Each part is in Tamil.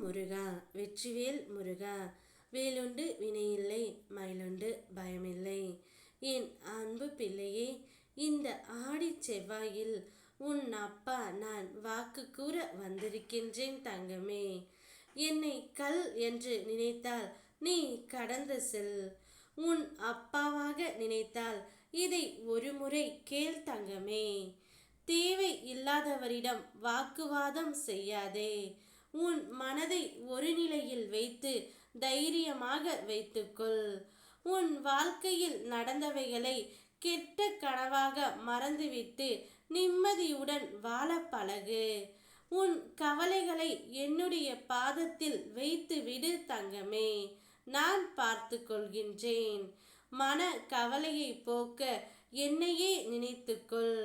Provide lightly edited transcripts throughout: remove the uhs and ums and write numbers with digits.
முருகா வெற்றிவேல் முருகா. வேலுண்டு வினையில்லை, மயிலுண்டு பயமில்லை. என் அன்பு பிள்ளையே, இந்த ஆடி செவ்வாயில் உன் அப்பா நான் வாக்கு கூற வந்திருக்கின்றேன் தங்கமே. என்னை கல் என்று நினைத்தால் நீ கடந்து செல். உன் அப்பாவாக நினைத்தால் இதை ஒரு முறை கேள் தங்கமே. தேவை இல்லாதவரிடம் வாக்குவாதம் செய்யாதே. உன் மனதை ஒரு நிலையில் வைத்து தைரியமாக வைத்துக்கொள். உன் வாழ்க்கையில் நடந்தவைகளை கெட்ட கனவாக மறந்துவிட்டு நிம்மதியுடன் வாழ பழகு. உன் கவலைகளை என்னுடைய பாதத்தில் வைத்து விடு தங்கமே. நான் பார்த்து கொள்கின்றேன். மன கவலையை போக்க என்னையே நினைத்துக்கொள்.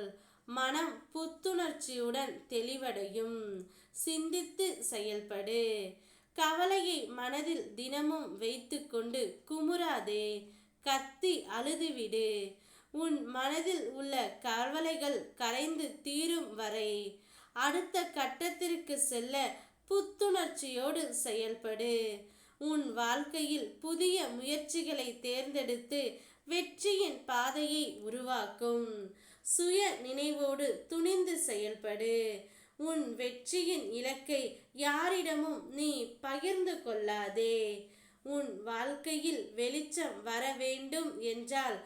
மனம் புத்துணர்ச்சியுடன் தெளிவடையும். சிந்தித்து செயல்படு. கவலையை மனதில் தினமும் வைத்து கொண்டு குமுறாதே. கத்தி அழுதுவிடு. உன் மனதில் உள்ள கவலைகள் கரைந்து தீரும் வரை அடுத்த கட்டத்திற்கு செல்ல புத்துணர்ச்சியோடு செயல்படு. உன் வாழ்க்கையில் புதிய முயற்சிகளை தேர்ந்தெடுத்து வெற்றியின் பாதையை உருவாக்கும். சுய நினைவோடு துணிந்து செயல்படு. உன் வெற்றியின் இலக்கை யாரிடமும் நீ பகிர்ந்து கொள்ளாதே. உன் வாழ்க்கையில் வெளிச்சம் வர வேண்டும் என்றால்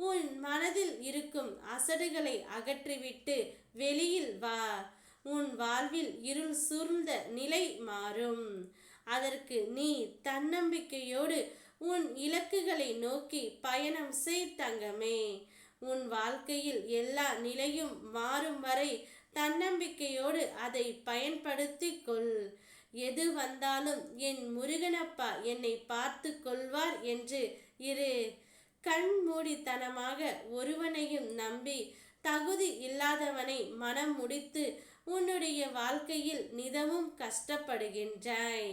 உன் மனதில் இருக்கும் அசடுகளை அகற்றிவிட்டு வெளியில் வா. உன் வாழ்வில் இருள் சூழ்ந்த நிலை மாறும். அதற்கு நீ தன்னம்பிக்கையோடு உன் இலக்குகளை நோக்கி பயணம் செய் தங்கமே. உன் வாழ்க்கையில் எல்லா நிலையும் மாறும் வரை தன்னம்பிக்கையோடு அதை பயன்படுத்தி கொள். எது வந்தாலும் என் முருகனப்பா என்னை பார்த்து கொள்வார் என்று இரு. கண்மூடித்தனமாக ஒருவனையும் நம்பி தகுதி இல்லாதவனை மனம் முடித்து உன்னுடைய வாழ்க்கையில் நிதமும் கஷ்டப்படுகின்றாய்.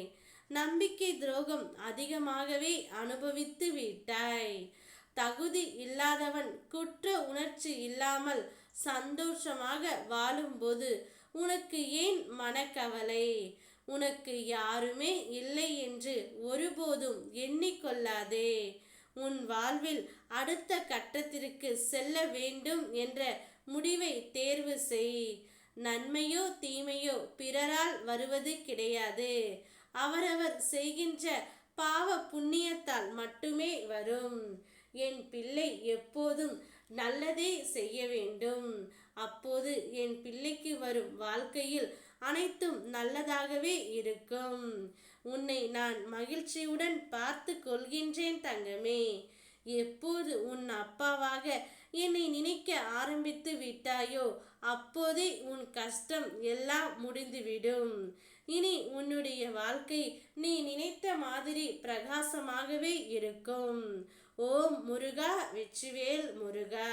நம்பிக்கை துரோகம் அதிகமாகவே அனுபவித்து விட்டாய். தகுதி இல்லாதவன் குற்ற உணர்ச்சி இல்லாமல் சந்தோஷமாக வாழும்போது உனக்கு ஏன் மனக்கவலை? உனக்கு யாருமே இல்லை என்று ஒருபோதும் எண்ணிக்கொள்ளாதே. உன் வாழ்வில் அடுத்த கட்டத்திற்கு செல்ல வேண்டும் என்ற முடிவை தேர்வு செய். நன்மையோ தீமையோ பிறரால் வருவது கிடையாது. அவரவர் செய்கின்ற பாவ புண்ணியத்தால் மட்டுமே வரும். என் பிள்ளை எப்போதும் நல்லதே செய்ய வேண்டும். அப்போது என் பிள்ளைக்கு வரும் வாழ்க்கையில் அனைத்தும் நல்லதாகவே இருக்கும். உன்னை நான் மகிழ்ச்சியுடன் பார்த்து கொள்கின்றேன் தங்கமே. எப்போது உன் அப்பாவாக என்னை நினைக்க ஆரம்பித்து விட்டாயோ அப்போதே உன் கஷ்டம் எல்லாம் முடிந்துவிடும். இனி உன்னுடைய வாழ்க்கை நீ நினைத்த மாதிரி பிரகாசமாகவே இருக்கும். ஓம் முருகா வெற்றிவேல் முருகா.